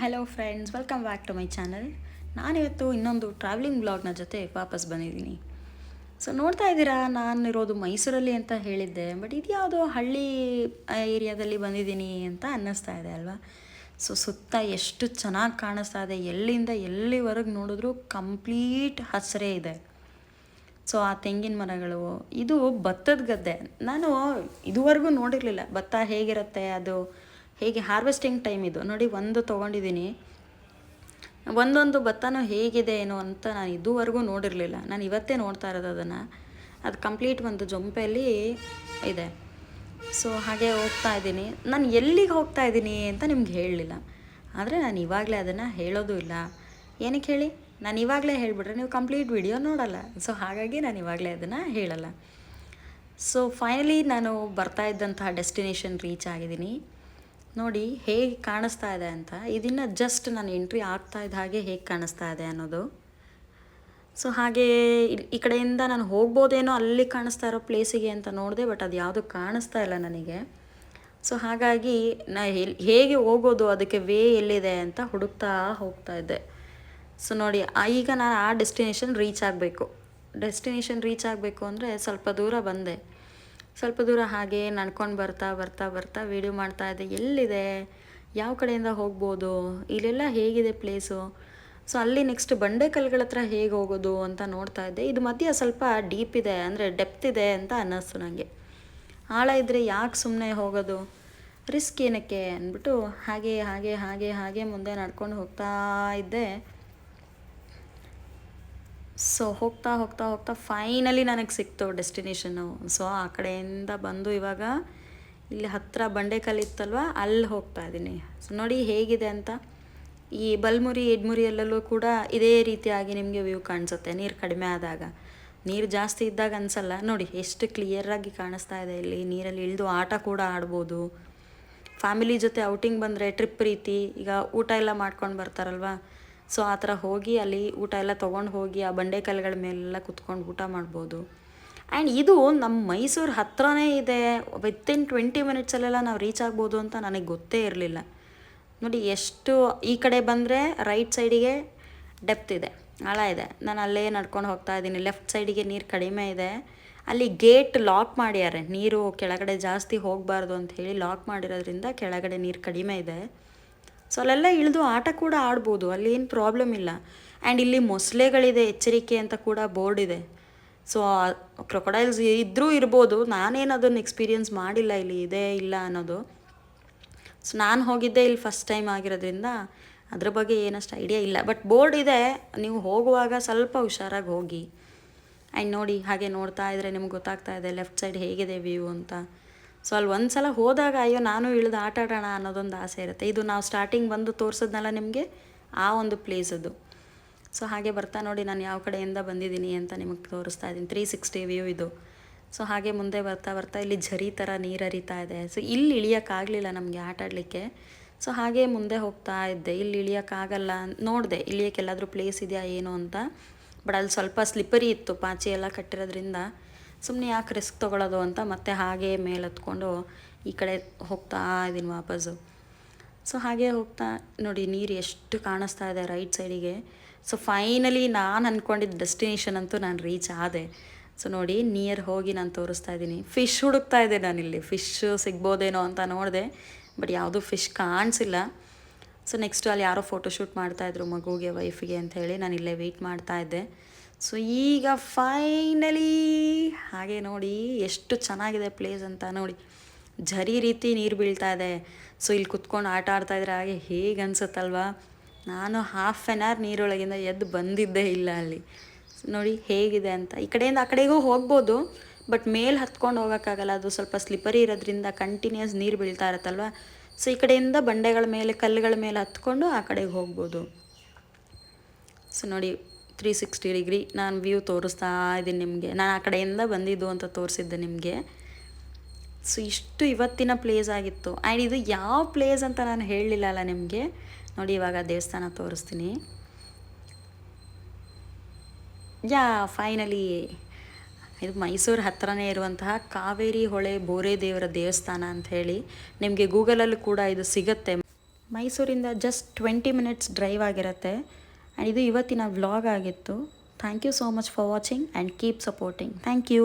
Hello friends, welcome back to my channel. ನಾನಿವತ್ತು ಇನ್ನೊಂದು travelling ಬ್ಲಾಗ್ನ ಜೊತೆ ವಾಪಸ್ ಬಂದಿದ್ದೀನಿ. ಸೊ ನೋಡ್ತಾ ಇದ್ದೀರಾ, ನಾನಿರೋದು ಮೈಸೂರಲ್ಲಿ ಅಂತ ಹೇಳಿದ್ದೆ, ಬಟ್ ಇದು ಯಾವುದೋ ಹಳ್ಳಿ ಏರಿಯಾದಲ್ಲಿ ಬಂದಿದ್ದೀನಿ ಅಂತ ಅನ್ನಿಸ್ತಾ ಇದೆ ಅಲ್ವಾ. ಸೊ ಸುತ್ತ ಎಷ್ಟು ಚೆನ್ನಾಗಿ ಕಾಣಿಸ್ತಾ ಇದೆ, ಎಲ್ಲಿಂದ ಎಲ್ಲಿವರೆಗೆ ನೋಡಿದ್ರೂ ಕಂಪ್ಲೀಟ್ ಹಸಿರೇ ಇದೆ. ಸೊ ಆ ತೆಂಗಿನ ಮರಗಳು, ಇದು ಭತ್ತದ ಗದ್ದೆ. ನಾನು ಇದುವರೆಗೂ ನೋಡಿರಲಿಲ್ಲ ಭತ್ತ ಹೇಗಿರುತ್ತೆ, ಅದು ಹೇಗೆ ಹಾರ್ವೆಸ್ಟಿಂಗ್ ಟೈಮ್ ಇದು ನೋಡಿ. ಒಂದು ತೊಗೊಂಡಿದ್ದೀನಿ, ಒಂದೊಂದು ಭತ್ತನೂ ಹೇಗಿದೆ ಏನೋ ಅಂತ ನಾನು ಇದುವರೆಗೂ ನೋಡಿರಲಿಲ್ಲ. ನಾನು ಇವತ್ತೇ ನೋಡ್ತಾ ಇರೋದು ಅದನ್ನು. ಅದು ಕಂಪ್ಲೀಟ್ ಒಂದು ಜೊಂಪೆಯಲ್ಲಿ ಇದೆ. ಸೊ ಹಾಗೆ ಹೋಗ್ತಾ ಇದ್ದೀನಿ. ನಾನು ಎಲ್ಲಿಗೆ ಹೋಗ್ತಾ ಇದ್ದೀನಿ ಅಂತ ನಿಮ್ಗೆ ಹೇಳಲಿಲ್ಲ, ಆದರೆ ನಾನು ಇವಾಗಲೇ ಅದನ್ನು ಹೇಳೋದು ಇಲ್ಲ. ಏನಕ್ಕೆ ಹೇಳಿ, ನಾನು ಇವಾಗಲೇ ಹೇಳಿಬಿಟ್ರೆ ನೀವು ಕಂಪ್ಲೀಟ್ ವಿಡಿಯೋ ನೋಡೋಲ್ಲ. ಸೊ ಹಾಗಾಗಿ ನಾನು ಇವಾಗಲೇ ಅದನ್ನು ಹೇಳಲ್ಲ. ಸೊ ಫೈನಲಿ ನಾನು ಬರ್ತಾ ಇದ್ದಂತಹ ಡೆಸ್ಟಿನೇಷನ್ ರೀಚ್ ಆಗಿದ್ದೀನಿ. ನೋಡಿ ಹೇಗೆ ಕಾಣಿಸ್ತಾ ಇದೆ ಅಂತ. ಇದನ್ನು ಜಸ್ಟ್ ನಾನು ಎಂಟ್ರಿ ಆಗ್ತಾ ಇದ್ದ ಹಾಗೆ ಹೇಗೆ ಕಾಣಿಸ್ತಾ ಇದೆ ಅನ್ನೋದು. ಸೊ ಹಾಗೆ ಈ ಕಡೆಯಿಂದ ನಾನು ಹೋಗ್ಬೋದೇನೋ ಅಲ್ಲಿ ಕಾಣಿಸ್ತಾ ಇರೋ ಪ್ಲೇಸಿಗೆ ಅಂತ ನೋಡಿದೆ, ಬಟ್ ಅದು ಯಾವುದು ಕಾಣಿಸ್ತಾ ಇಲ್ಲ ನನಗೆ. ಸೊ ಹಾಗಾಗಿ ಹೇಗೆ ಹೋಗೋದು, ಅದಕ್ಕೆ ವೇ ಎಲ್ಲಿದೆ ಅಂತ ಹುಡುಕ್ತಾ ಹೋಗ್ತಾ ಇದ್ದೆ. ಸೊ ನೋಡಿ, ಈಗ ನಾನು ಆ ಡೆಸ್ಟಿನೇಷನ್ ರೀಚ್ ಆಗಬೇಕು ಅಂದರೆ ಸ್ವಲ್ಪ ದೂರ ಬಂದೆ. ಸ್ವಲ್ಪ ದೂರ ಹಾಗೆ ನಡ್ಕೊಂಡು ಬರ್ತಾ ಬರ್ತಾ ಬರ್ತಾ ವೀಡಿಯೋ ಮಾಡ್ತಾಯಿದ್ದೆ. ಎಲ್ಲಿದೆ, ಯಾವ ಕಡೆಯಿಂದ ಹೋಗ್ಬೋದು, ಇಲ್ಲೆಲ್ಲ ಹೇಗಿದೆ ಪ್ಲೇಸು. ಸೊ ಅಲ್ಲಿ ನೆಕ್ಸ್ಟ್ ಬಂಡೆಕಲ್ಗಳ ಹತ್ರ ಹೇಗೆ ಹೋಗೋದು ಅಂತ ನೋಡ್ತಾ ಇದ್ದೆ. ಇದು ಮಧ್ಯ ಸ್ವಲ್ಪ ಡೀಪ್ ಇದೆ, ಅಂದರೆ ಡೆಪ್ತ್ ಇದೆ ಅಂತ ಅನ್ನಿಸ್ತು ನನಗೆ. ಆಳ ಇದ್ದರೆ ಯಾಕೆ ಸುಮ್ಮನೆ ಹೋಗೋದು, ರಿಸ್ಕ್ ಏನಕ್ಕೆ ಅಂದ್ಬಿಟ್ಟು ಹಾಗೆ ಹಾಗೆ ಹಾಗೆ ಹಾಗೆ ಮುಂದೆ ನಡ್ಕೊಂಡು ಹೋಗ್ತಾ ಇದ್ದೆ. ಸೊ ಹೋಗ್ತಾ ಹೋಗ್ತಾ ಹೋಗ್ತಾ ಫೈನಲಿ ನನಗೆ ಸಿಕ್ತು ಡೆಸ್ಟಿನೇಷನ್ನು. ಸೊ ಆ ಕಡೆಯಿಂದ ಬಂದು ಇವಾಗ ಇಲ್ಲಿ ಹತ್ತಿರ ಬಂಡೆಕಲ್ಲು ಇತ್ತಲ್ವ, ಅಲ್ಲಿ ಹೋಗ್ತಾ ಇದ್ದೀನಿ. ಸೊ ನೋಡಿ ಹೇಗಿದೆ ಅಂತ. ಈ ಬಲ್ಮುರಿ ಎಡ್ಮುರಿಯಲ್ಲೂ ಕೂಡ ಇದೇ ರೀತಿಯಾಗಿ ನಿಮಗೆ ವ್ಯೂ ಕಾಣಿಸುತ್ತೆ. ನೀರು ಕಡಿಮೆ ಆದಾಗ, ನೀರು ಜಾಸ್ತಿ ಇದ್ದಾಗ ಅನಿಸಲ್ಲ. ನೋಡಿ ಎಷ್ಟು ಕ್ಲಿಯರಾಗಿ ಕಾಣಿಸ್ತಾ ಇದೆ. ಇಲ್ಲಿ ನೀರಲ್ಲಿ ಇಳಿದು ಆಟ ಕೂಡ ಆಡ್ಬೋದು. ಫ್ಯಾಮಿಲಿ ಜೊತೆ ಔಟಿಂಗ್ ಬಂದರೆ ಟ್ರಿಪ್ ರೀತಿ, ಈಗ ಊಟ ಎಲ್ಲ ಮಾಡ್ಕೊಂಡು ಬರ್ತಾರಲ್ವ, ಸೊ ಆ ಥರ ಹೋಗಿ ಅಲ್ಲಿ ಊಟ ಎಲ್ಲ ತೊಗೊಂಡು ಹೋಗಿ ಆ ಬಂಡೆಕಲ್ಲುಗಳ ಮೇಲೆಲ್ಲ ಕುತ್ಕೊಂಡು ಊಟ ಮಾಡ್ಬೋದು. ಆ್ಯಂಡ್ ಇದು ನಮ್ಮ ಮೈಸೂರು ಹತ್ರನೇ ಇದೆ. ವಿತಿನ್ 20 ಮಿನಿಟ್ಸಲ್ಲೆಲ್ಲ ನಾವು ರೀಚ್ ಆಗ್ಬೋದು ಅಂತ ನನಗೆ ಗೊತ್ತೇ ಇರಲಿಲ್ಲ. ನೋಡಿ ಎಷ್ಟು, ಈ ಕಡೆ ಬಂದರೆ ರೈಟ್ ಸೈಡಿಗೆ ಡೆಪ್ತ್ ಇದೆ, ಆಳ ಇದೆ. ನಾನು ಅಲ್ಲೇ ನಡ್ಕೊಂಡು ಹೋಗ್ತಾ ಇದ್ದೀನಿ. ಲೆಫ್ಟ್ ಸೈಡಿಗೆ ನೀರು ಕಡಿಮೆ ಇದೆ. ಅಲ್ಲಿ ಗೇಟ್ ಲಾಕ್ ಮಾಡ್ಯಾರೆ, ನೀರು ಕೆಳಗಡೆ ಜಾಸ್ತಿ ಹೋಗಬಾರ್ದು ಅಂತ ಹೇಳಿ ಲಾಕ್ ಮಾಡಿರೋದ್ರಿಂದ ಕೆಳಗಡೆ ನೀರು ಕಡಿಮೆ ಇದೆ. ಸೊ ಅಲ್ಲೆಲ್ಲ ಇಳಿದು ಆಟ ಕೂಡ ಆಡ್ಬೋದು, ಅಲ್ಲಿ ಏನು ಪ್ರಾಬ್ಲಮ್ ಇಲ್ಲ. ಆ್ಯಂಡ್ ಇಲ್ಲಿ ಮೊಸಳೆಗಳಿದೆ, ಎಚ್ಚರಿಕೆ ಅಂತ ಕೂಡ ಬೋರ್ಡ್ ಇದೆ. ಸೊ ಕ್ರೊಕೊಡೈಲ್ಸ್ ಇದ್ದರೂ ಇರ್ಬೋದು, ನಾನೇನು ಅದನ್ನು ಎಕ್ಸ್ಪೀರಿಯನ್ಸ್ ಮಾಡಿಲ್ಲ ಇಲ್ಲಿ ಇದೆ ಇಲ್ಲ ಅನ್ನೋದು. ಸೊ ನಾನು ಹೋಗಿದ್ದೆ ಇಲ್ಲಿ ಫಸ್ಟ್ ಟೈಮ್ ಆಗಿರೋದ್ರಿಂದ ಅದ್ರ ಬಗ್ಗೆ ಏನಷ್ಟು ಐಡಿಯಾ ಇಲ್ಲ. ಬಟ್ ಬೋರ್ಡ್ ಇದೆ, ನೀವು ಹೋಗುವಾಗ ಸ್ವಲ್ಪ ಹುಷಾರಾಗಿ ಹೋಗಿ. ಆ್ಯಂಡ್ ನೋಡಿ ಹಾಗೆ ನೋಡ್ತಾ ಇದ್ದರೆ ನಿಮ್ಗೆ ಗೊತ್ತಾಗ್ತಾ ಇದೆ ಲೆಫ್ಟ್ ಸೈಡ್ ಹೇಗಿದೆ ವ್ಯೂ ಅಂತ. ಸೊ ಅಲ್ಲಿ ಒಂದು ಸಲ ಹೋದಾಗ ಅಯ್ಯೋ ನಾನು ಇಳಿದು ಆಟ ಆಡೋಣ ಅನ್ನೋದೊಂದು ಆಸೆ ಇರುತ್ತೆ. ಇದು ನಾವು ಸ್ಟಾರ್ಟಿಂಗ್ ಬಂದು ತೋರಿಸಿದ್ನಲ್ಲ ನಿಮಗೆ, ಆ ಒಂದು ಪ್ಲೇಸ್ ಅದು. ಸೊ ಹಾಗೆ ಬರ್ತಾ ನೋಡಿ ನಾನು ಯಾವ ಕಡೆಯಿಂದ ಬಂದಿದ್ದೀನಿ ಅಂತ ನಿಮಗೆ ತೋರಿಸ್ತಾ ಇದ್ದೀನಿ. 360 ವ್ಯೂ ಇದು. ಸೊ ಹಾಗೆ ಮುಂದೆ ಬರ್ತಾ ಬರ್ತಾ ಇಲ್ಲಿ ಝರಿ ಥರ ನೀರು ಹರಿತಾ ಇದೆ. ಸೊ ಇಲ್ಲಿ ಇಳಿಯೋಕ್ಕಾಗಲಿಲ್ಲ ನಮಗೆ ಆಟ ಆಡಲಿಕ್ಕೆ. ಸೊ ಹಾಗೆ ಮುಂದೆ ಹೋಗ್ತಾ ಇದ್ದೆ. ಇಲ್ಲಿ ಇಳಿಯೋಕ್ಕಾಗಲ್ಲ, ನೋಡಿದೆ ಇಳಿಯೋಕ್ಕೆ ಎಲ್ಲಾದರೂ ಪ್ಲೇಸ್ ಇದೆಯಾ ಏನು ಅಂತ. ಬಟ್ ಅಲ್ಲಿ ಸ್ವಲ್ಪ ಸ್ಲಿಪ್ಪರಿ ಇತ್ತು, ಪಾಚಿ ಎಲ್ಲ ಕಟ್ಟಿರೋದ್ರಿಂದ ಸುಮ್ಮನೆ ಯಾಕೆ ರಿಸ್ಕ್ ತೊಗೊಳ್ಳೋದು ಅಂತ ಮತ್ತೆ ಹಾಗೆ ಮೇಲೆ ಹತ್ಕೊಂಡು ಈ ಕಡೆ ಹೋಗ್ತಾ ಇದ್ದೀನಿ ವಾಪಸ್ಸು. ಸೊ ಹಾಗೆ ಹೋಗ್ತಾ ನೋಡಿ ನೀರು ಎಷ್ಟು ಕಾಣಿಸ್ತಾ ಇದೆ ರೈಟ್ ಸೈಡಿಗೆ. ಸೊ ಫೈನಲಿ ನಾನು ಅಂದ್ಕೊಂಡಿದ್ದ ಡೆಸ್ಟಿನೇಷನ್ ಅಂತೂ ನಾನು ರೀಚ್ ಆದೆ. ಸೊ ನೋಡಿ ನಿಯರ್ ಹೋಗಿ ನಾನು ತೋರಿಸ್ತಾ ಇದ್ದೀನಿ. ಫಿಶ್ ಹುಡುಕ್ತಾ ಇದ್ದೆ ನಾನಿಲ್ಲಿ, ಫಿಶ್ ಸಿಗ್ಬೋದೇನೋ ಅಂತ ನೋಡಿದೆ, ಬಟ್ ಯಾವುದೂ ಫಿಶ್ ಕಾಣಿಸಿಲ್ಲ. ಸೊ ನೆಕ್ಸ್ಟು ಅಲ್ಲಿ ಯಾರೋ ಫೋಟೋಶೂಟ್ ಮಾಡ್ತಾಯಿದ್ರು ಮಗುಗೆ, ವೈಫಿಗೆ ಅಂತ ಹೇಳಿ ನಾನು ಇಲ್ಲೇ ವೆಯ್ಟ್ ಮಾಡ್ತಾಯಿದ್ದೆ. ಸೊ ಈಗ ಫೈನಲಿ ಹಾಗೆ ನೋಡಿ ಎಷ್ಟು ಚೆನ್ನಾಗಿದೆ ಪ್ಲೇಸ್ ಅಂತ. ನೋಡಿ ಝರಿ ರೀತಿ ನೀರು ಬೀಳ್ತಾ ಇದೆ. ಸೊ ಇಲ್ಲಿ ಕುತ್ಕೊಂಡು ಆಟ ಆಡ್ತಾಯಿದ್ರೆ ಹಾಗೆ ಹೇಗೆ ಅನಿಸುತ್ತಲ್ವ. ನಾನು ಹಾಫ್ ಆನ್ ಅವರ್ ನೀರೊಳಗಿಂದ ಎದ್ದು ಬಂದಿದ್ದೇ ಇಲ್ಲ ಅಲ್ಲಿ. ನೋಡಿ ಹೇಗಿದೆ ಅಂತ. ಈ ಕಡೆಯಿಂದ ಆ ಕಡೆಗೂ ಹೋಗ್ಬೋದು, ಬಟ್ ಮೇಲೆ ಹತ್ಕೊಂಡು ಹೋಗೋಕ್ಕಾಗಲ್ಲ, ಅದು ಸ್ವಲ್ಪ ಸ್ಲಿಪ್ಪರಿ ಇರೋದ್ರಿಂದ ಕಂಟಿನ್ಯೂಸ್ ನೀರು ಬೀಳ್ತಾ ಇರುತ್ತಲ್ವ. ಸೊ ಈ ಕಡೆಯಿಂದ ಬಂಡೆಗಳ ಮೇಲೆ ಕಲ್ಲುಗಳ ಮೇಲೆ ಹತ್ಕೊಂಡು ಆ ಕಡೆಗೆ ಹೋಗ್ಬೋದು. ಸೊ ನೋಡಿ 360 ಡಿಗ್ರಿ ನಾನು ವ್ಯೂ ತೋರಿಸ್ತಾ ಇದ್ದೀನಿ ನಿಮಗೆ. ನಾನು ಆ ಕಡೆಯಿಂದ ಬಂದಿದ್ದು ಅಂತ ತೋರಿಸಿದ್ದೆ ನಿಮಗೆ. ಸೊ ಇಷ್ಟು ಇವತ್ತಿನ ಪ್ಲೇಸ್ ಆಗಿತ್ತು. ಆ್ಯಂಡ್ ಇದು ಯಾವ ಪ್ಲೇಸ್ ಅಂತ ನಾನು ಹೇಳಲಿಲ್ಲ ಅಲ್ಲ ನಿಮಗೆ. ನೋಡಿ ಇವಾಗ ದೇವಸ್ಥಾನ ತೋರಿಸ್ತೀನಿ. ಫೈನಲಿ ಇದು ಮೈಸೂರು ಹತ್ತಿರನೇ ಇರುವಂತಹ ಕಾವೇರಿ ಹೊಳೆ ಬೋರೆ ದೇವರ ದೇವಸ್ಥಾನ ಅಂತ ಹೇಳಿ ನಿಮಗೆ ಗೂಗಲಲ್ಲೂ ಕೂಡ ಇದು ಸಿಗುತ್ತೆ. ಮೈಸೂರಿಂದ ಜಸ್ಟ್ 20 ಮಿನಿಟ್ಸ್ ಡ್ರೈವ್ ಆಗಿರುತ್ತೆ. ಆ್ಯಂಡ್ ಇದು ಇವತ್ತಿನ ವ್ಲಾಗ್ ಆಗಿತ್ತು. Thank you so much for watching and keep supporting. Thank you.